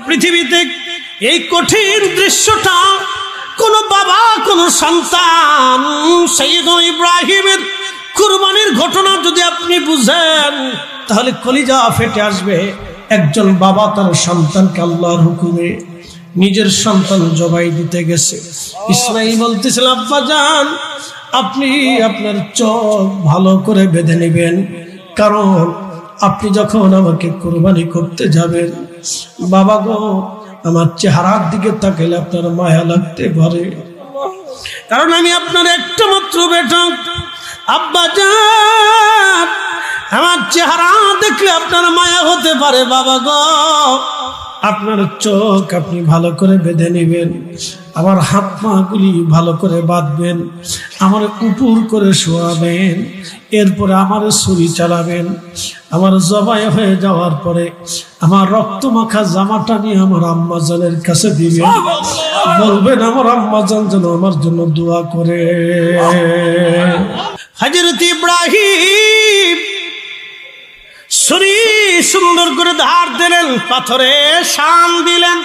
পৃথিবীতে এই কঠিন দৃশ্যটা কোন বাবা কোন সন্তান সাইয়েদনা ইব্রাহিমের কুরবানির ঘটনা যদি আপনি বুঝেন তাহলে কলিজা ফেটে আসবে। একজন বাবা তার সন্তানকে আল্লাহর হুকুমে নিজের সন্তান জবাই দিতে গেছে। ইসমাঈল বলতেছিল, আব্বা জান আপনি আপনার চোখ ভালো করে বেঁধে নেবেন, কারণ আপনি যখন আমাকে কুরবানি করতে যাবেন, বাবা গো আমার চেহারার দিকে তাকালে আপনার মায়া লাগতে পারে, কারণ আমি আপনার একটা মাত্র বেটা। আব্বা জান আমার চেহারা দেখলে আপনার মায়া হতে পারে, বাবা গো আপনার চোখ আপনি ভালো করে বেঁধে নেবেন, আমার হাত পা গুলি ভালো করে বাঁধবেন, আমার উপর করে শোয়াবেন, এরপরে আমার ছুরি চালাবেন, আমার জবাই হয়ে যাওয়ার পরে আমার রক্ত মাখা জামাটা নিয়ে আমার আম্মাজানের কাছে দিবেন, বলবেন আমার আম্মাজান যেন আমার জন্য দোয়া করে। হযরত ইব্রাহিম ছুরি সুন্দর করে ধার দিলেন, পাথরে শান দিলেন।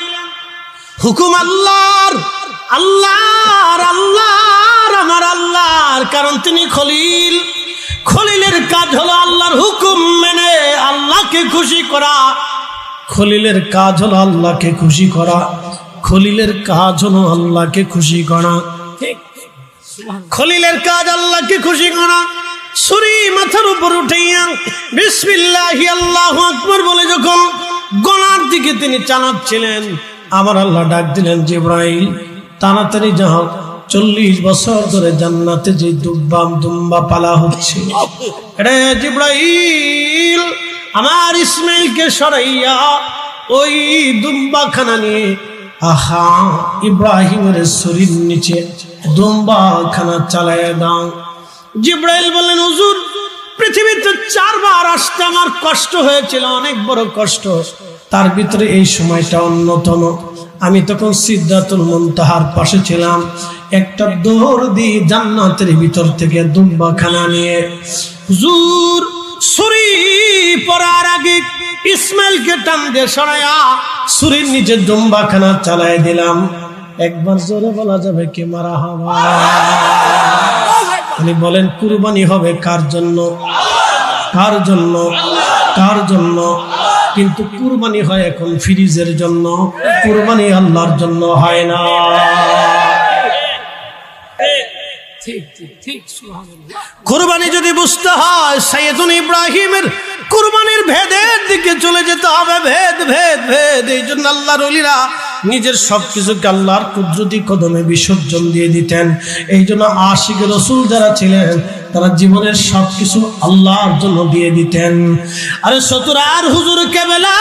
হুকুম আল্লাহর, আল্লাহর, আল্লাহর, আমার আল্লাহর, কারণ তিনি খলিল। খলিলের কাজ হলো আল্লাহর হুকুম মেনে আল্লাহকে খুশি করা। খলিলের কাজ হলো আল্লাহকে খুশি করা। খলিলের কাজ হলো আল্লাহকে খুশি করা। খলিলের কাজ আল্লাহকে খুশি করা। ছুরি মাথার উপর উঠাইয়া বিসমিল্লাহি আল্লাহু আকবার বলে যখন গলার দিকে তিনি চালাচ্ছিলেন, আমার আল্লাহ ডাক দিলেন, জিবরাইল তাড়াতাড়ি যাও, 40 বছর ধরে জান্নাতে যে দুম্বা পালা হচ্ছে, রে জিবরাইল আমার ইসমাইলকে সরাইয়া ওই দুম্বা খানা নিয়ে আহা ইব্রাহিমের শরীর নিচে দুম্বা খানা চালায় দাও। জিবরাইল বললেন, হুজুর পৃথিবীতে 4 বার আসতে আমার কষ্ট হয়েছিল, অনেক বড় কষ্ট, তার ভিতরে এই সময়টা অন্যতম। আমি তখন সিদরাতুল মুনতাহার পাশে ছিলাম, একটা দৌড় দিয়ে জান্নাতের ভিতর থেকে দুম্বা খানা নিয়ে হুজুর ছুরি পড়ার আগে ইসমাইলকে টান দিয়ে সরাইয়া ছুরির নিচে দুম্বা খানা চালায় দিলাম। একবার জোরে বলা যাবে কি মারহাবা? উনি বলেন কুরবানি হবে কার জন্য? কার জন্য? কার জন্য? কিন্তু কুরবানি হয় এখন ফ্রিজের জন্য, কুরবানি আল্লাহর জন্য হয় না। কুরবানি যদি বুঝতে হয় সাইয়েদনা ইব্রাহিমের কুরবানির ভেদের দিকে চলে যেতে হবে, ভেদ ভেদ ভেদ। এই জন্য আল্লাহর ওলিরা নিজের সবকিছুকে আল্লাহর কুদরতি কদমে বিসর্জন দিয়ে দিতেন। এই জন্য আশিক রাসূল যারা ছিলেন তারা জীবনের সবকিছু আল্লাহর জন্য দিয়ে দিতেন। আরে সতুরার হুজুর কেবলা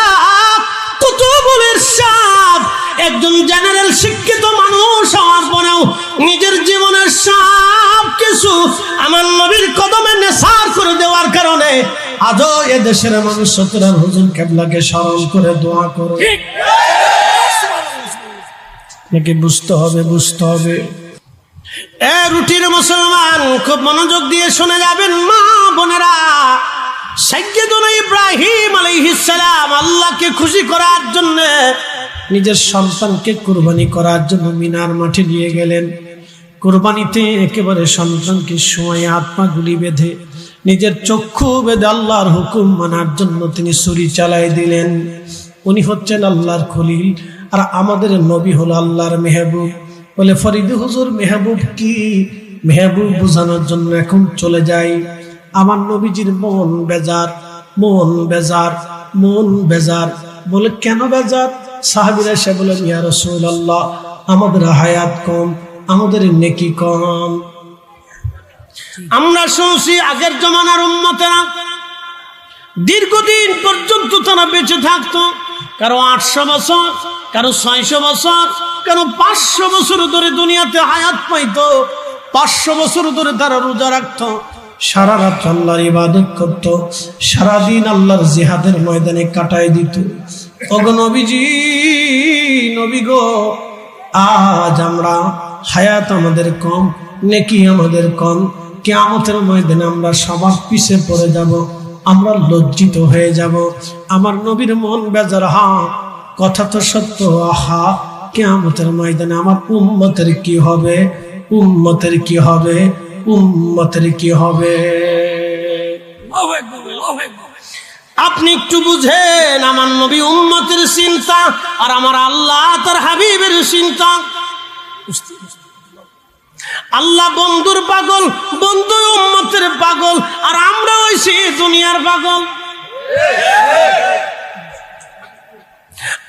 কুতুবুলের সাপ একজন জেনারেল শিক্ষিত মানুষ হওয়ার পরেও নিজের জীবনের সব কিছু আমার নবীর কদমে নেসার করে দেওয়ার কারণে আজও এ দেশের মানুষ সতুরার হুজুর কেবলাকে স্মরণ করে দোয়া করে। নাকি বুঝতে হবে, বুঝতে হবে। রুটির মুসলমান খুব মনোযোগ দিয়ে শুনে যাবেন মা বোনেরা। সাইয়েদনা ইব্রাহিম আলাইহিস সালাম আল্লাহকে খুশি করার জন্য নিজের সন্তানকে কুরবানি করার জন্য মিনার মাঠে নিয়ে গেলেন। কুরবানিতে একেবারে সন্তানকে শোয়ে হাত পা গুলি বেঁধে নিজের চক্ষু বেঁধে আল্লাহর হুকুম মানার জন্য তিনি ছুরি চালাই দিলেন। উনি হচ্ছেন আল্লাহর খলিল, আর আমাদের নবী হলো আল্লাহর মেহবুব। বলে ফরিদ হুজুর মেহবুব কি? মেহবুব বোঝানোর জন্য এখন চলে যাই। আমার নবীজির মন বেজার, মন বেজার, মন বেজার। বলে কেন বেজার? সাহাবীরা এসে বলেন, ইয়া রাসূলুল্লাহ আমাদের হায়াত কম, আমাদের নেকি কম। আমরা শুনছি আগের জমানার উম্মতেরা দীর্ঘদিন পর্যন্ত তারা বেঁচে থাকতো, কারো 800 বছর, কারো 600 বছর, কারো 500 বছর ধরে দুনিয়াতে হায়াত পাইতো। 500 বছর ধরে তারা রোজা রাখতো, সারা রাত আল্লাহর ইবাদত করত, সারাদিন আল্লাহর জিহাদের ময়দানে কাটায় দিত। ওগো নবীজি, নবী গো, আজ আমরা হায়াত আমাদের কম, নেকি আমাদের কম, কিয়ামতের ময়দানে আমরা সবার পিছে পড়ে যাব, আমরা লজ্জিত হয়ে যাব। আমার নবীর মন বেজার। কথা তো সত্য। আহা, কিয়ামতের ময়দানে আমার উম্মতের কি হবে, উম্মতের কি হবে, উম্মতের কি হবে। আপনি একটু বুঝেন, আমার নবী উম্মতের চিন্তা আর আমার আল্লাহ তার হাবিবের চিন্তা। আল্লাহ বন্ধুর পাগল, বন্ধু উম্মতের পাগল, আর আমরা হইছি দুনিয়ার পাগল।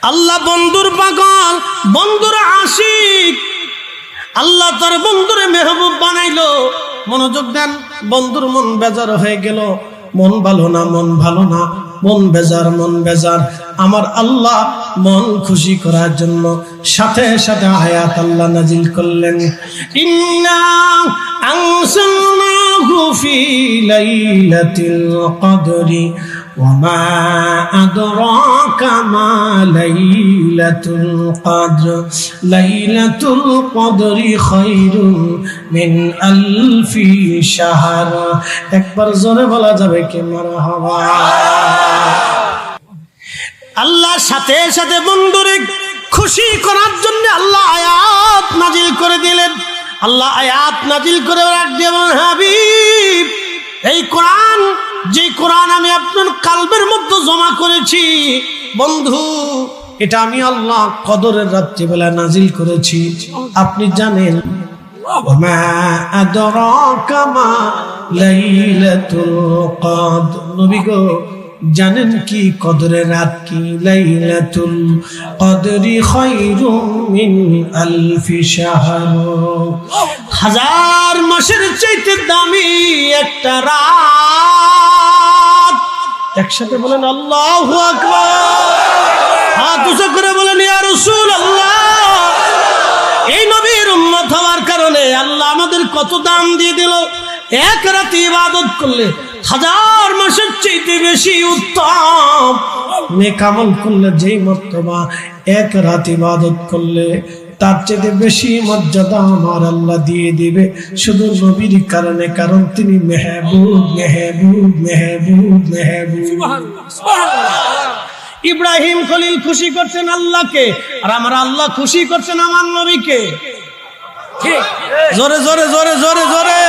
আল্লাহ বন্ধুর পাগল, বন্ধুর আশিক। আল্লাহ তার বন্ধুরে মেহবুব বানাইলো। মনোযোগ দেন, বন্ধুর মন বেজার হয়ে গেল, মন ভালো না, মন ভালো না, মন বেজার, মন বেজার। আমার আল্লাহ মন খুশি করার জন্য সাথে সাথে আয়াত আল্লাহ নাজিল করলেন, ইন্না আনসালনাহু ফি লাইলাতিল কদরি ওয়া মা আদরাকা মা লাইলাতুল কদর লাইলাতুল কদরি খায়রুম মিন আলফি শাহর। একবার জোরে বলা যাবে কি মারহাবা। আল্লাহ সাথে সাথে বন্ধুরে খুশি করার জন্য আল্লাহ আয়াত নাজিল করে দিলেন। আল্লাহ আয়াত নাজিল করে রাখ দিলেন, হাবিব এই কোরআন, যে কোরআন আমি আপনার কালবের মধ্যে জমা করেছি বন্ধু, এটা আমি আল্লাহ কদরের রাত্রিবেলা নাজিল করেছি। আপনি জানেন ওমা আদরাকা মা লাইলাতুল কদর, নবী গো জানেন কি কদরের রাত কি? লাইলাতুল কদরি খায়রুম মিন আলফি শাহর, হাজার মাসের চাইতে দামি একটা রাত। একসাথে বলেন আল্লাহু আকবার, হাত উঁচু করে বলেন ইয়া রাসূলুল্লাহ। এই নবীর উম্মত হওয়ার কারণে আল্লাহ আমাদের কত দাম দিয়ে দিল। এক রাতে ইবাদত করলে হাজার মাসের চাইতে বেশি উত্তম। নেক আমল করলে যেই মর্তবা, এক রাত ইবাদত করলে তার চাইতে বেশি মর্যাদা আমার আল্লাহ দিয়ে দিবে, শুধু নবীর কারণে। কারণ তিনি মেহবুব, মেহবুব, মেহবুব, মেহবুব। ইব্রাহিম খলিল খুশি করছেন আল্লাহকে, আর আমার আল্লাহ খুশি করছেন আমার নবীকে। জোরে জোরে জোরে জোরে জোরে,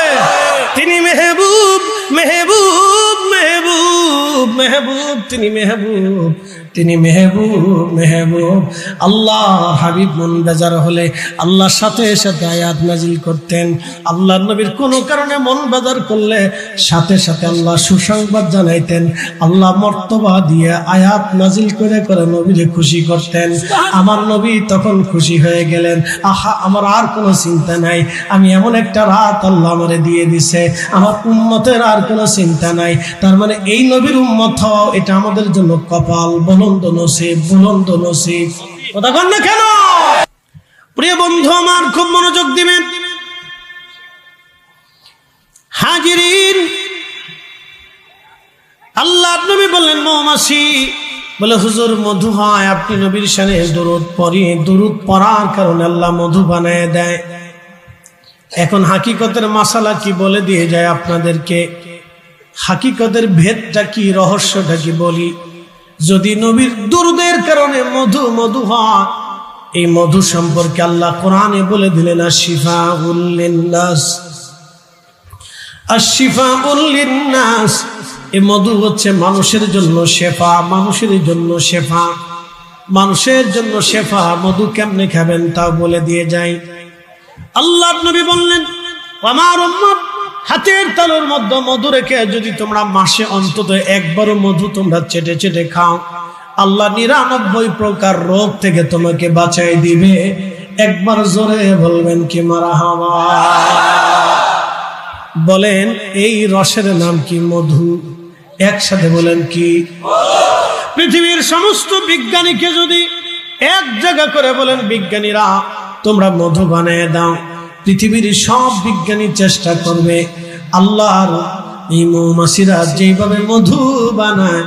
তিনি মেহবুব, মেহবুব, মেহবুব, মেহবুব, তিনি মেহবুব, তিনি মেহবুব, মেহবুব। আল্লাহ হাবিব মন বেজার হলে আল্লাহর সাথে সাথে আয়াত নাজিল করতেন। আল্লাহ নবীর কোনো কারণে মন বেজার করলে সাথে সাথে আল্লাহ সুসংবাদ জানাইতেন। আল্লাহ মর্তবা দিয়ে আয়াত নাজিল করে করে নবীকে খুশি করতেন। আমার নবী তখন খুশি হয়ে গেলেন, আহা আমার আর কোনো চিন্তা নাই, আমি এমন একটা রাত আল্লাহ আমারে দিয়ে দিছে, আমার উম্মতের আর কোনো চিন্তা নাই। তার মানে এই নবীর উম্মত হওয়া এটা আমাদের জন্য কপাল, বুলন্দ নসিব, বুলন্দ নসিব। কথা কন না কেন? প্রিয় বন্ধু আমার, খুব মনোযোগ দিবেন। হাজিরিন, আল্লাহ নবী বললেন মৌমাছি বলে, হুজুর মধু হয়, আপনি নবীর শানে দরুদ পড়ি, দরুদ পড়ার কারণে আল্লাহ মধু বানায় দেয়। এখন হাকিকতের মাসালা কি বলে দিয়ে যায় আপনাদেরকে। হাকিকতের ভেদটা কি, রহস্যটা কি বলি। যদি নবীর দুরুদের কারণে মধু মধু হয়, এই মধু সম্পর্কে আল্লাহ কোরআনে বলে দিলেন, আশিফাউল লিন্নাস, আশিফাউল লিন্নাস। এই মধু হচ্ছে মানুষের জন্য শেফা, মানুষের জন্য শেফা, মানুষের জন্য শেফা। মধু কেমনে খাবেন তাও বলে দিয়ে যায়। আল্লাহ নবী বললেন, আমার উম্মত হাতের তালুর মধ্যে মধু রেখে যদি তোমরা মাসে অন্তত একবারও মধু তোমরা চেটে চেটে খাও, আল্লাহ 99 প্রকার রোগ থেকে তোমাকে বাঁচাই দিবে। একবার জোরে বলবেন কি মারহাবা। বলেন এই রসের নাম কি? মধু। একসাথে বলেন কি? পৃথিবীর সমস্ত বিজ্ঞানীকে যদি এক জায়গা করে বলেন, বিজ্ঞানীরা তোমরা মধু বানিয়ে দাও, পৃথিবীর সব বিজ্ঞানী চেষ্টা করবে। আল্লাহর এই মৌমাছিরা যেভাবে মধু বানায়,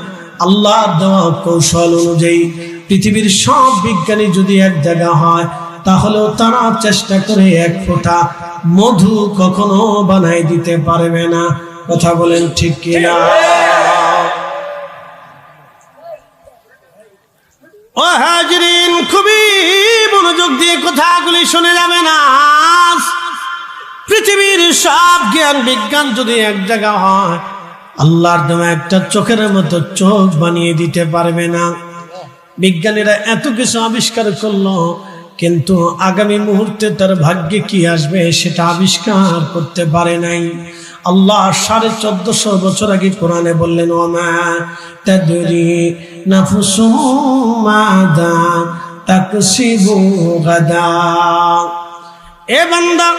আল্লাহর দেওয়া কৌশল অনুযায়ী পৃথিবীর সব বিজ্ঞানী যদি এক জায়গা হয়, তাহলেও তারা চেষ্টা করে এক ফোঁটা মধু কখনো বানাই দিতে পারবে না। কথা বলেন ঠিক কিনা? ও হাজরিন, খুবই মনোযোগ দিয়ে কথাগুলি শুনে যাবেন। আজ পৃথিবীর সব জ্ঞান বিজ্ঞান যদি এক জায়গা হয়, আল্লাহর দেওয়া একটা চোখের মতো চোখ বানিয়ে দিতে পারবে না। বিজ্ঞানীরা এত কিছু আবিষ্কার করলো, কিন্তু আগামী মুহূর্তে তার ভাগ্যে কি আসবে সেটা আবিষ্কার করতে পারে নাই। আল্লাহ 1450 বছর আগে কোরআনে বললেন, ওমা তাদরি নাফসুম মাযা তাকসিবু গাদা। এ বান্দা,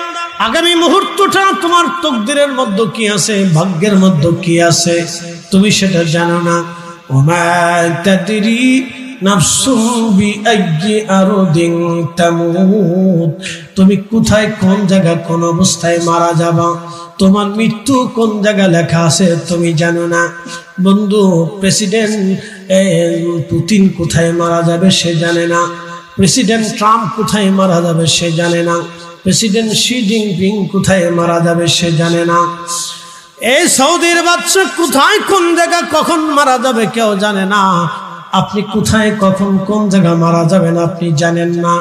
আগামী মুহূর্তটা তোমার তকদিরের মধ্যে কি আছে, ভাগ্যের মধ্যে কি আছে, তুমি সেটা জানো না। ওমা তাদরি নাফসুম বিআইয়ি আরদিন তামুত, তুমি কোথায়, কোন জায়গা, কোন অবস্থায় মারা যাবা, তোমার মৃত্যু কোন জায়গা লেখা আছে তুমি জানো না। বন্ধু, প্রেসিডেন্ট পুতিন কোথায় মারা যাবে সে জানে না, প্রেসিডেন্ট ট্রাম্প কোথায় মারা যাবে সে জানে না, প্রেসিডেন্ট শি জিনপিং কোথায় মারা যাবে সে জানে না। এই সৌদির বাদশা কোথায়, কোন জায়গা, কখন মারা যাবে কেউ জানে না। আপনি কোথায়, কখন, কোন জায়গা মারা যাবেন আপনি জানেন না।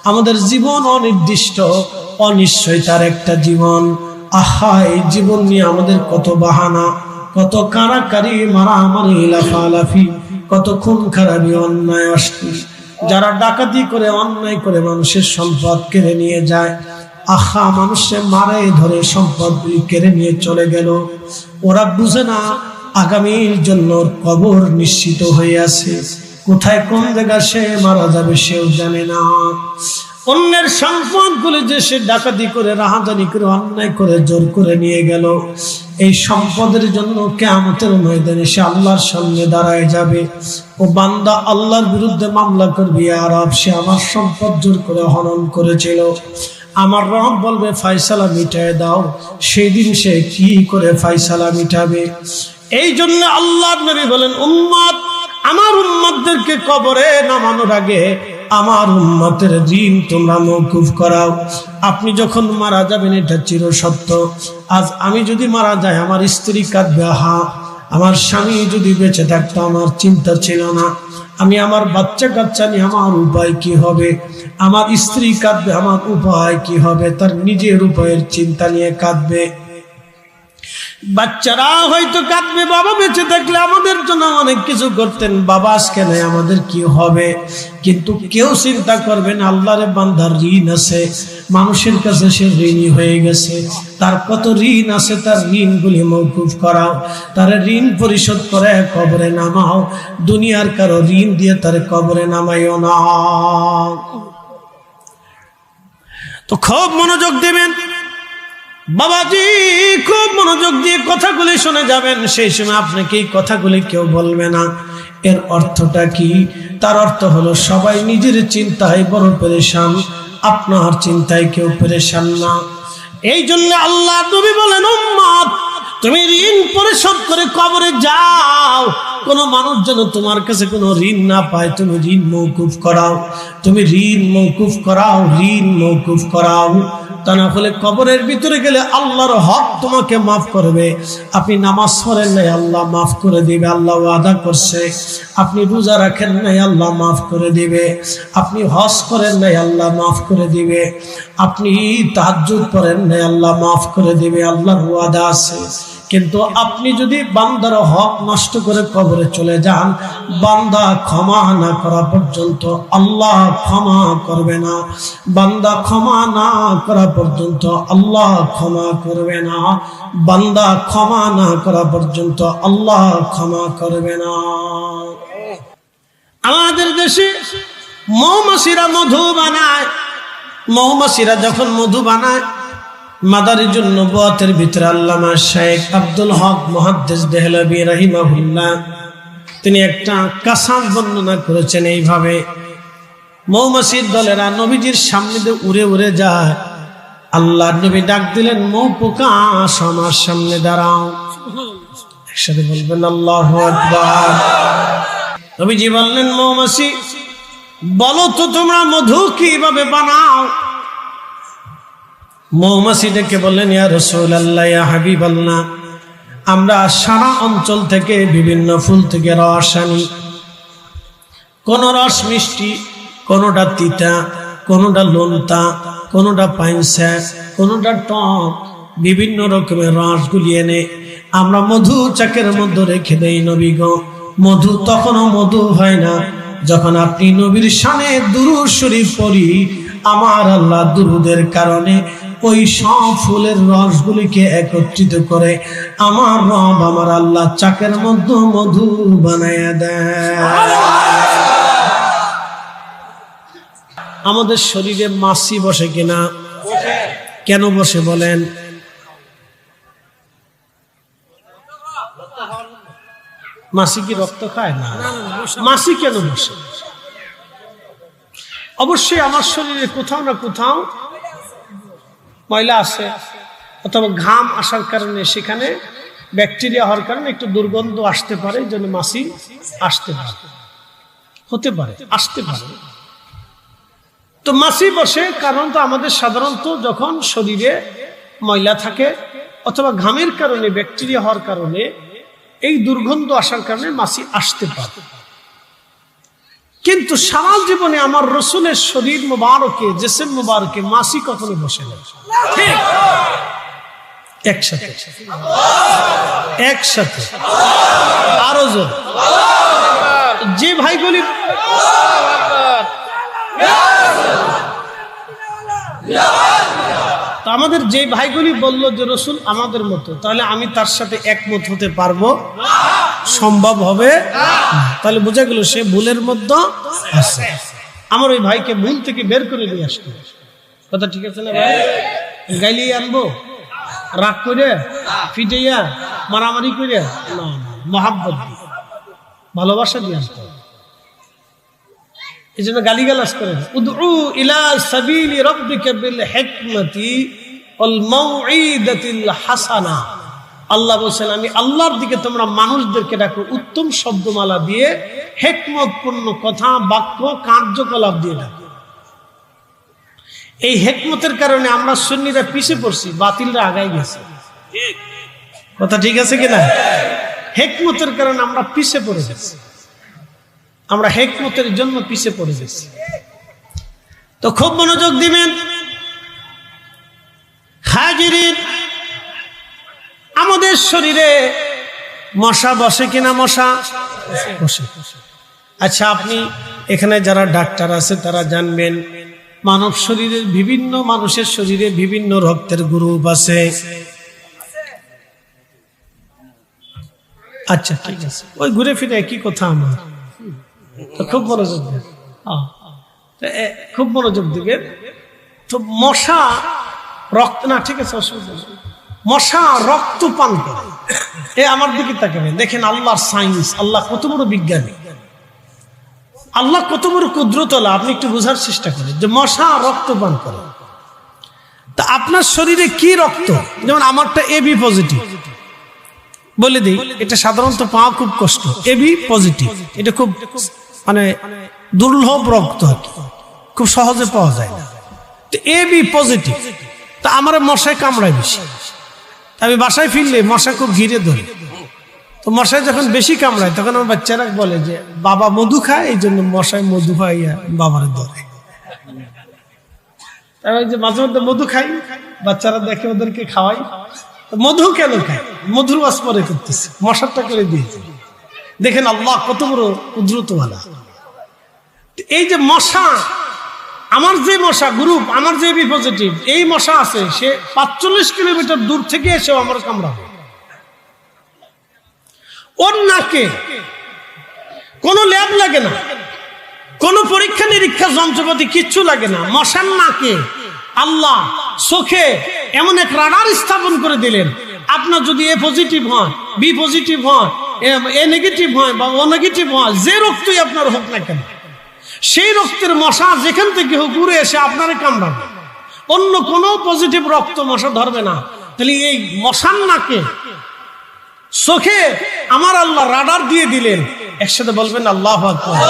আমাদের জীবন অনির্দিষ্ট, অনিশ্চয়তার একটা জীবন। আহা, এই জীবন নিয়ে আমাদের কত বাহানা, কত কারাকারি, মারামারি, লাফালাফি, কত খুন খারাপি, অন্যায় অশ্লীল, যারা ডাকাতি করে, অন্যায় করে মানুষের সম্পদ কেড়ে নিয়ে যায়। আহা, মানুষের মারে ধরে সম্পদ কেড়ে নিয়ে চলে গেল। ওরা বুঝে না আগামীর জন্য কবর নিশ্চিত হয়ে আছে, কোথায় কোন জায়গা সে মারা যাবে সেও জানে না। অন্যের সম্পদ গুলি যে সে ডাকাতি করে, রাহাজানি করে, অন্যায় করে, জোর করে নিয়ে গেল, এই সম্পদের জন্য কিয়ামতের ময়দানে সে আল্লাহর সামনে দাঁড়ায় যাবে। ও বান্দা, আল্লাহর বিরুদ্ধে মামলা করবি, আর সে আমার সম্পদ জোর করে হনন করেছিল, আমার রব বলবে ফায়সালা মিটায় দাও। সেই দিন সে কি করে ফায়সালা মিটাবে? এই জন্য আল্লাহর নবী বলেন, উম্মত, আমার উম্মতদেরকে কবরে নামানোর আগে আমার উম্মতের ঋণ তোমরা মওকুফ করাও। আপনি যখন মারা যাবেন, এটা চির সত্য। আজ আমি যদি মারা যাই, আমার স্ত্রী কাঁদবে, আহা আমার স্বামী যদি বেঁচে থাকতো আমার চিন্তা ছিল না, আমি আমার বাচ্চা কাচ্চা নিয়ে আমার উপায় কি হবে, আমার স্ত্রী কাঁদবে, আমার উপায় কি হবে, তার নিজের উপায়ের চিন্তা নিয়ে কাঁদবে। বাচ্চারা হয়তো কাঁদবে, বাবা বেঁচে থাকলে আমাদের জন্য অনেক কিছু করতেন, বাবা আজকে নেই, আমাদের কি হবে। কিন্তু কেউ চিন্তা করবেন আল্লাহর বান্দার ঋণ আছে, মানুষের কাছে সে ঋণী হয়ে গেছে, তার কত ঋণ আছে, তার ঋণগুলি মওকুফ করাও, তার ঋণ পরিশোধ করে কবরে নামাও। দুনিয়ার কারো ঋণ দিয়ে তার কবরে নামাইও না। তো খুব মনোযোগ দিবেন বাবাজি, খুব মনোযোগ দিয়ে কথাগুলি শুনে যাবেন। সেই সময় আপনাকে এই কথাগুলি কেউ বলবে না। এর অর্থটা কি? তার অর্থ হলো সবাই নিজের চিন্তায় বড় পেরেশান, আপনার চিন্তায় কেউ পেরেশান না। এই জন্য আল্লাহ নবী বলেন, উম্মত, তুমি ঋণ পরিশোধ করে কবরে যাও। কোন মানুষ যেন তোমার কাছে কোনো ঋণ না পায়, তুমি ঋণ মওকুফ করাও, তুমি ঋণ মওকুফ করাও, ঋণ মওকুফ করাও। তা না হলে কবরের ভিতরে গেলে আল্লাহর হক তোমাকে মাফ করবে। আপনি নামাজ পড়েন নাই, আল্লাহ মাফ করে দিবে, আল্লাহ ওয়াদা করছে। আপনি রোজা রাখেন নাই, আল্লাহ মাফ করে দিবে। আপনি হজ করেন নাই, আল্লাহ মাফ করে দিবে। আপনি তাহাজ্জুদ পড়েন নাই, আল্লাহ মাফ করে দিবে, আল্লাহর ওয়াদা আছে। কিন্তু আপনি যদি বান্দার হক নষ্ট করে কবরে চলে যান, বান্দা ক্ষমা না করা পর্যন্ত আল্লাহ ক্ষমা করবে না। বান্দা ক্ষমা না করা পর্যন্ত আল্লাহ ক্ষমা করবে না। বান্দা ক্ষমা না করা পর্যন্ত আল্লাহ ক্ষমা করবে না। আমাদের দেশে মৌমাছিরা মধু বানায়। মৌমাছিরা যখন মধু বানায়, মাদারিজুন নবুওয়াতের ভিতরে আল্লামা শেখ আব্দুল হক মুহাদ্দিস দেহলভী রাহিমাহুল্লাহ তিনি একটা কাসাম বর্ণনা করেছেন এইভাবে, মৌমাছির দলেরা নবীজির সামনে দিয়ে উড়ে উড়ে যায়। আল্লাহ নবী ডাক দিলেন, মৌ পোকা আমার সামনে দাঁড়াও। একসাথে বলবেন আল্লাহু আকবার। নবীজি বললেন, মৌমাছি বলো তো তোমরা মধু কিভাবে বানাও? মৌমাছি ডেকে বললেন, ইয়া রাসূলুল্লাহ, ইয়া হাবিবাল্লাহ, আমরা সারা অঞ্চল থেকে বিভিন্ন ফুল থেকে রস আনি, কোন রস মিষ্টি, কোনটা তিতা, কোনটা নোনতা, কোনটা পাইনসা, কোনটা টক, বিভিন্ন রকমের রসগুলি এনে আমরা মধু চাকের মধ্যে রেখে দেই। নবী গো, মধু তখনও মধু হয় না যখন আপনি নবীর শানে দুরূদ শরীফ পড়ি। আমার আল্লাহ দুরূদের কারণে ওই সব ফুলের রসগুলিকে একত্রিত করে আমার রব আমার আল্লাহ চাকের মধ্যে মধু বানায়া দেয়। আমাদের শরীরে মাছি বসে কিনা? কেন বসে বলেন? মাছি কি রক্ত খায়? না। মাছি কেন বসে? অবশ্যই আমার শরীরে কোথাও না কোথাও ময়লা আছে, অথবা ঘাম আসার কারণে সেখানে ব্যাকটেরিয়া হওয়ার কারণে একটু দুর্গন্ধ আসতে পারে, এই জন্য মাছি আসতে পারে, হতে পারে, আসতে পারে। তো মাছি বসে কারণ তো আমাদের সাধারণত যখন শরীরে ময়লা থাকে অথবা ঘামের কারণে ব্যাকটেরিয়া হওয়ার কারণে এই দুর্গন্ধ আসার কারণে মাছি আসতে পারে। কিন্তু সারা জীবনে আমার রসুলের শরীর মুবারকে, জিসম মুবারকে মাছি কখনো বসে না। ঠিক একসাথে একসাথে আরো জোর। যে ভাইগুলি তো আমাদের যে ভাইগুলি বলল যে রসুল আমাদের মতো, তাহলে আমি তার সাথে একমত হতে পারবো? সম্ভব হবে? তাহলে বোঝা গেল সে ভুলের মধ্যে আছে। আমার ওই ভাইকে ভুল থেকে বের করে নিয়ে আসতে কথা, ঠিক আছে না ভাই? গাইলিয়ে আনবো রাগ করে, ফিটাইয়া, মারামারি করে না, মহাব্বত দিয়ে, ভালোবাসা দিয়ে আসতে হবে। এই জন্য গালিগালাজ করেন, উদউ ইলা সাবিলি রাব্বিকা বিল হিকমাতি ওয়াল মাউঈদাতিল হাসানা। আল্লাহ বলেন আমি আল্লাহর দিকে তোমরা মানুষদেরকে ডাকো উত্তম শব্দমালা দিয়ে, হিকমতপূর্ণ কথা, বাক্য, কার্যকলাপ দিয়ে ডাকো। এই হিকমতের কারণে আমরা সুন্নিরা পিছিয়ে পড়ছি, বাতিলরা আগায় গেছে। কথা ঠিক আছে কিনা? হিকমতের কারণে আমরা পিছিয়ে পড়ে গেছি, আমরা হিকমতের জন্য পিছিয়ে পড়ে গেছি। তো খুব মনোযোগ দিবেন হাজিরিন। আমাদের শরীরে মশা বসে কিনা? মশা বসে। আচ্ছা, আপনি এখানে যারা ডাক্তার আছে তারা জানবেন মানব শরীরের বিভিন্ন, মানুষের শরীরে বিভিন্ন রক্তের গ্রুপ আছে। আচ্ছা ঠিক আছে, ওই ঘুরে ফিরে একই কথা আমার। খুব মনোযোগ দেবেন, খুব মনোযোগ দিবেন। তো মশা রক্ত না, ঠিক আছে, অসুবিধা নেই। মশা রক্ত পান করে। আমার দিকে তাকাবেন, দেখেন আল্লাহর সায়েন্স, আল্লাহ কত বড় বিজ্ঞানী, আল্লাহ কত বড় কুদরতওয়ালা। আপনি একটু বোঝার চেষ্টা করেন যে মশা রক্ত পান করে। তা আপনার শরীরে কি রক্ত? যেমন আমারটা এবি পজিটিভ, বলে দিই, এটা সাধারণত পাওয়া খুব কষ্ট। এবি পজিটিভ এটা খুব মানে দুর্লভ রক্ত, খুব সহজে পাওয়া যায় না। তো এবি পজিটিভ, তা আমার মশায় কামড়ায় বেশি। আমি বাসায় ফিরলে মশা খুব ঘিরে ধরে। তো মশায় যখন বেশি কামড়ায় তখন আমার বাচ্চারা বলে যে বাবা মধু খায়, এই জন্য মশায় মধু খাইয়া বাবারে ধরে। তাই যে মাঝে মধ্যে মধু খাই, বাচ্চারা দেখে ওদেরকে খাওয়াই। মধু কেন খায়? মধুর ওয়াজ পরে করতেছে, মশারটা করে দিয়েছে। দেখেন আল্লাহ কত বড় কুদরতওয়ালা। এই যে মশা, আমার যে মশা গ্রুপ, আমার যে বি পজিটিভ, এই মশা আছে, সে ৪৫ কিলোমিটার দূর থেকে এসেও আমার কামড়াবে। ওর নাকে কোনো ল্যাব লাগে না, কোনো পরীক্ষা নিরীক্ষা যন্ত্রপাতি কিচ্ছু লাগে না। মশার নাকে আল্লাহ চোখে এমন এক রাডার স্থাপন করে দিলেন, আপনার যদি এ পজিটিভ হয়, বি পজিটিভ হয়, এ নেগেটিভ হয় বা ও নেগেটিভ হয়, যে রক্তই আপনার হোক না কেন, সেই রক্তের মশা যেখান থেকে হোক উড়ে এসে আপনারে কামড়াবে। অন্য কোনো পজিটিভ রক্ত মশা ধরবে না। তাহলে এই মশার নাকে চোখে আমার আল্লাহ রাডার দিয়ে দিলেন। একসাথে বলবেন আল্লাহু আকবার।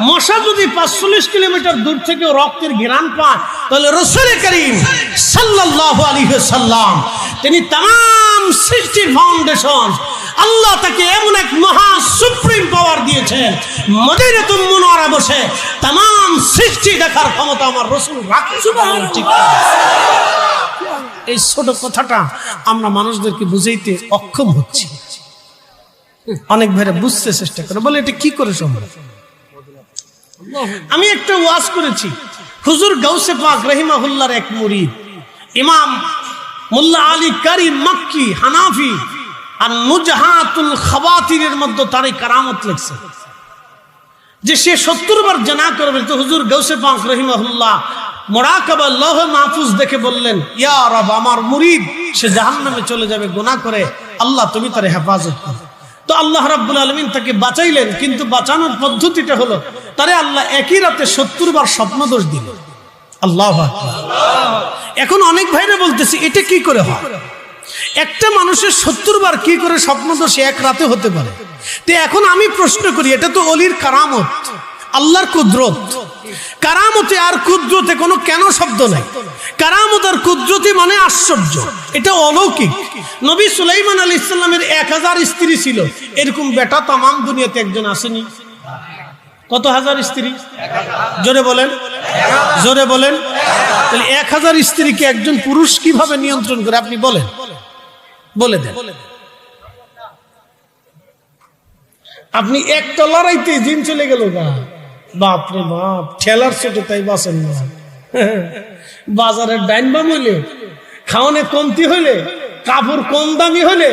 মশা যদি ৪৫ কিলোমিটার দূর থেকে রক্তের ঘ্রাণ পায়, তাহলে রাসূল করিম সাল্লাল্লাহু আলাইহি ওয়াসাল্লাম তিনি तमाम সৃষ্টির ফাউন্ডেশন আল্লাহ তাকে এমন এক মহা সুপ্রিম পাওয়ার দিয়েছেন, মদিনাতুল মুনাওয়ারা বসে तमाम সৃষ্টি দেখার ক্ষমতা আমার রাসূল রাখেন। ঠিক এই ছোট কথাটা আমরা মানুষদেরকে বুঝাইতে অক্ষম হচ্ছি। অনেক ভাইরা বুঝতে চেষ্টা করে, বলে এটা কি করে সম্ভব। আমি একটা ওয়াজ করেছি, হুজুর গাউসে পাক রাহিমাহুল্লাহর এক মুরিদ ইমাম মোল্লা আলী কারি মক্কি হানাফি আর নুজহাতুল খাওয়াতিরের মধ্যে তার কারামত লিখছে যে সে 70 বার জানা করবে। তো হুজুর গাউসে পাক রাহিমাহুল্লাহ মুরাকাবা লৌহ মাহফুজ দেখে বললেন, ইয়া রব, আমার মুরিদ সে জাহান্নামে চলে যাবে গুনাহ করে, আল্লাহ তুমি তার হেফাজত করো। তো আল্লাহ রাব্বুল আলামিন তাকে বাঁচাইলেন, কিন্তু বাঁচানোর পদ্ধতিটা হলো তারে আল্লাহ একই রাতে 70 বার স্বপ্ন দোষ দিল। আল্লাহু আকবার। এখন অনেক ভাইরা বলতেছে এটা কি করে হয়? একটা মানুষের 70 বার কি করে স্বপ্ন দোষ এক রাতে হতে পারে? তো এখন আমি প্রশ্ন করি, এটা তো অলির কারামত, আল্লাহর কুদরত। কারামতে আর কুদরতে কোনো কেন শব্দ নাই। কারামত আর কুদরতি মানে আশ্চর্য, এটা অলৌকিক। নবী সুলাইমান আলাইহিস সালামের 1000 স্ত্রী ছিল, এরকম বেটা তামাম দুনিয়াতে একজন আসেনি। কত হাজার স্ত্রী? জোরে বলেন, জোরে বলেন। তাহলে 1000 স্ত্রীকে একজন পুরুষ কিভাবে নিয়ন্ত্রণ করে আপনি বলেন, বলে দেন। আপনি একটা লড়াইতে দিন চলে গেল গা, বাপরে বাপ, ঠেলার ছোটে তাই বাসেন না। বাজারের ডাইন বাম হইলে, খাওয়ানে কমতি হইলে, কাপড় কম দামি হইলে,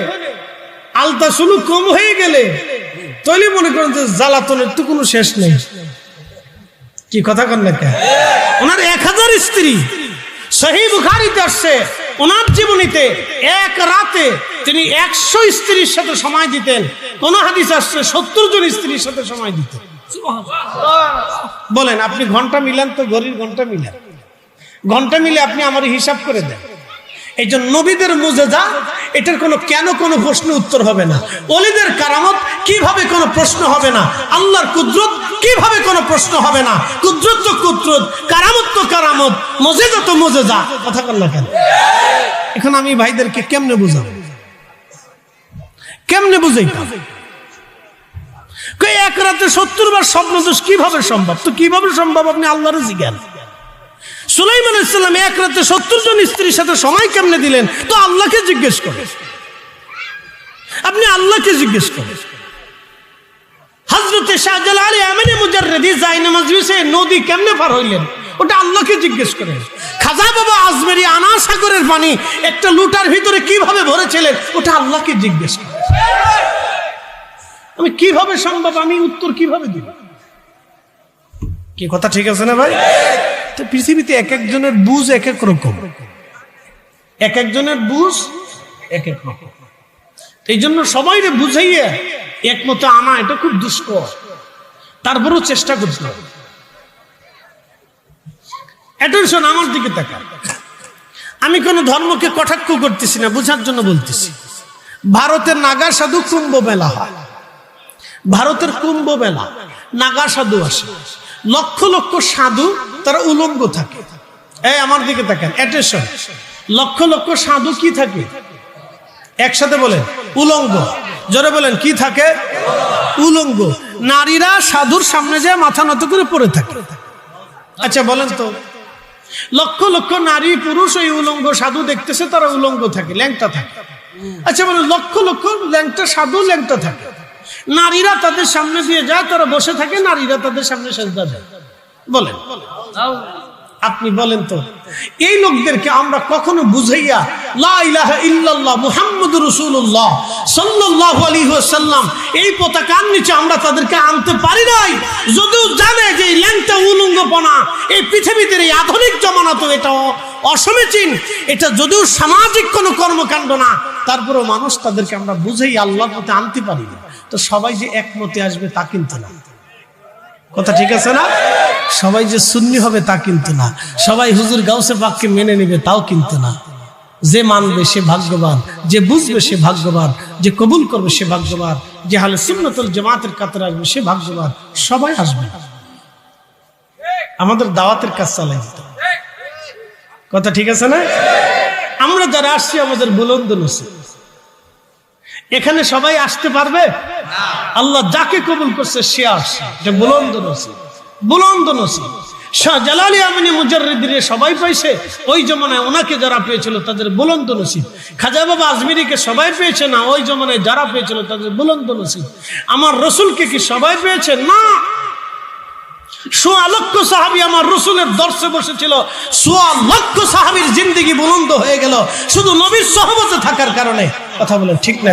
আলতা শুলু কম হয়ে গেলে, তৈলি মনে করেন যে জ্বালাতনের তো কোনো শেষ নেই। কি কথা কন না কেন? ওনার 1000 স্ত্রী, সহিহ বুখারীতে আসছে ওনার জীবনীতে এক রাতে তিনি 100 স্ত্রীর সাথে সময় দিতেন। কোন হাদিস আসছে 70 জন স্ত্রীর সাথে সময় দিতেন। বলেন, আপনি ঘন্টা মিলান তো, ঘড়ির ঘন্টা মিলান, ঘন্টা মিলে আপনি আমার হিসাব করে দেন। এই জন্য নবীদের মুজিজা, এটার কোনো কেন কোনো প্রশ্ন উত্তর হবে না। ওলিদের কারামত কিভাবে কোনো প্রশ্ন হবে না। আল্লাহর কুদরত কিভাবে কোনো প্রশ্ন হবে না। কুদরত তো কুদরত, কারামত তো কারামত, মুজিজা তো মুজিজা। কথা বল না কেন? এখন আমি ভাইদেরকে কেমনে বুঝাবো, কেমনে বুঝাইতাম? এক রাতে 70 বার স্বপ্ন দোষ কিভাবে সম্ভব? তো কিভাবে সম্ভব আপনি আল্লাহর জিজ্ঞান। সুলাইমান আলাইহিস সালাম এক রাতে 70 জন স্ত্রীর সাথে সময় কেমনে দিলেন? তো আল্লাহকে জিজ্ঞেস করেন, আপনি আল্লাহকে জিজ্ঞেস করেন। হযরতে শাহজালাল ইয়ামানি মুজাররিদি জায়নামাজ বিছে নদী কেমনে পার হইলেন? ওটা আল্লাহকে জিজ্ঞেস করেন। খাজা বাবা আজমেরি আনা সাগরের পানি একটা লুটার ভিতরে কিভাবে ভরেছিলেন? ওটা আল্লাহকে জিজ্ঞেস করেন। আমি কিভাবে সম্ভব, আমি উত্তর কিভাবে দিব? কি কথা ঠিক আছে না ভাই? তো পৃথিবীতে এক একজনের বুঝ এক এক রকম, এক একজনের বুঝ এক এক রকম। এই জন্য সবাইরে বুঝাইয়া একমতে আনা এটা খুব দুষ্কর, তারপরেও চেষ্টা করতে হবে। অ্যাটেনশন, আমার দিকে তাকান। আমি কোন ধর্মকে কটাক্ষ করতেছি না, বুঝার জন্য বলতেছি। ভারতের নাগা সাধু কুম্ভ মেলা হয়, ভারতের কুম্ভ মেলা নাগা সাধু আসে, লক্ষ লক্ষ সাধু, তারা উলঙ্গ থাকে। এই আমার দিকে তাকান, অ্যাটেনশন। লক্ষ লক্ষ সাধু কি থাকে? একসাথে বলেন, উলঙ্গ। জোরে বলেন, কি থাকে? উলঙ্গ। নারীরা সাধুর সামনে যায় মাথা নত করে পড়ে থাকে। আচ্ছা বলেন তো, লক্ষ লক্ষ নারী পুরুষ ওই উলঙ্গ সাধু দেখতেছে, তারা উলঙ্গ থাকে, ল্যাংটা থাকে। আচ্ছা বলেন, লক্ষ লক্ষ ল্যাংটা সাধু ল্যাংটা থাকে, নারীরা তাদের সামনে দিয়ে যায়, তারা বসে থাকে, নারীরা তাদের সামনে সেজদা দেয়। বলেন, আপনি বলেন তো, এই লোকদেরকে আমরা কখনো বুঝাইয়া লা ইলাহা ইল্লাল্লাহ মুহাম্মাদুর রাসূলুল্লাহ সাল্লাল্লাহু আলাইহি ওয়াসাল্লাম এই পতাকার নিচে আমরা তাদেরকে আনতে পারি নাই? যদিও জানে যে এই ল্যাংটা উলঙ্গপনা এই পৃথিবীতে এই আধুনিক জমানাতে এটা অসমীচীন, এটা যদিও সামাজিক কোনো কর্মকাণ্ড না, তারপরেও মানুষ তাদেরকে আমরা বুঝাই আল্লাহর পথে আনতে পারি না। তো সবাই যে একমতে আসবে তা কিন্তু না। কথা ঠিক আছে না? সবাই যে সুন্নি হবে তা কিন্তু না, সবাই হুজুর গাউসে পাককে মেনে নেবে তাও কিন্তু না। যে মানবে সে ভাগ্যবান, যে বুঝবে সে ভাগ্যবান, যে কবুল করবে সে ভাগ্যবান, যে আহলে সুন্নাত ওয়াল জামাতের কাতারে আসবে সে ভাগ্যবান। সবাই আসবে, আমাদের দাওয়াতের কাজ চালাই দিতে। কথা ঠিক আছে না? আমরা যারা আসছি আমাদের বুলন্দ নসিব, এখানে সবাই আসতে পারবে? আল্লাহ যাকে কবুল করছে সে আসছে। এটা বুলন্দ নসিব, বুলন্দ নসিব। শাহ জালালি আমিনী মুজাররিদিরে সবাই পাইছে, ওই জমানায় ওনাকে যারা পেয়েছিল তাদের বুলন্দ নসিব। খাজা বাবা আজমিরিকে সবাই পেয়েছে না, ওই জমানায় যারা পেয়েছিল তাদের বুলন্দ নসিব। আমার রসুলকে কি সবাই পেয়েছে? না। সোয়া লক্ষ সাহাবী আমার রসুলের দর্শে বসেছিল, সোয়া লক্ষ সাহাবীর জিন্দেগি বুলন্দ হয়ে গেল শুধু নবীর সহবতে থাকার কারণে। কথা বলেন ঠিক না?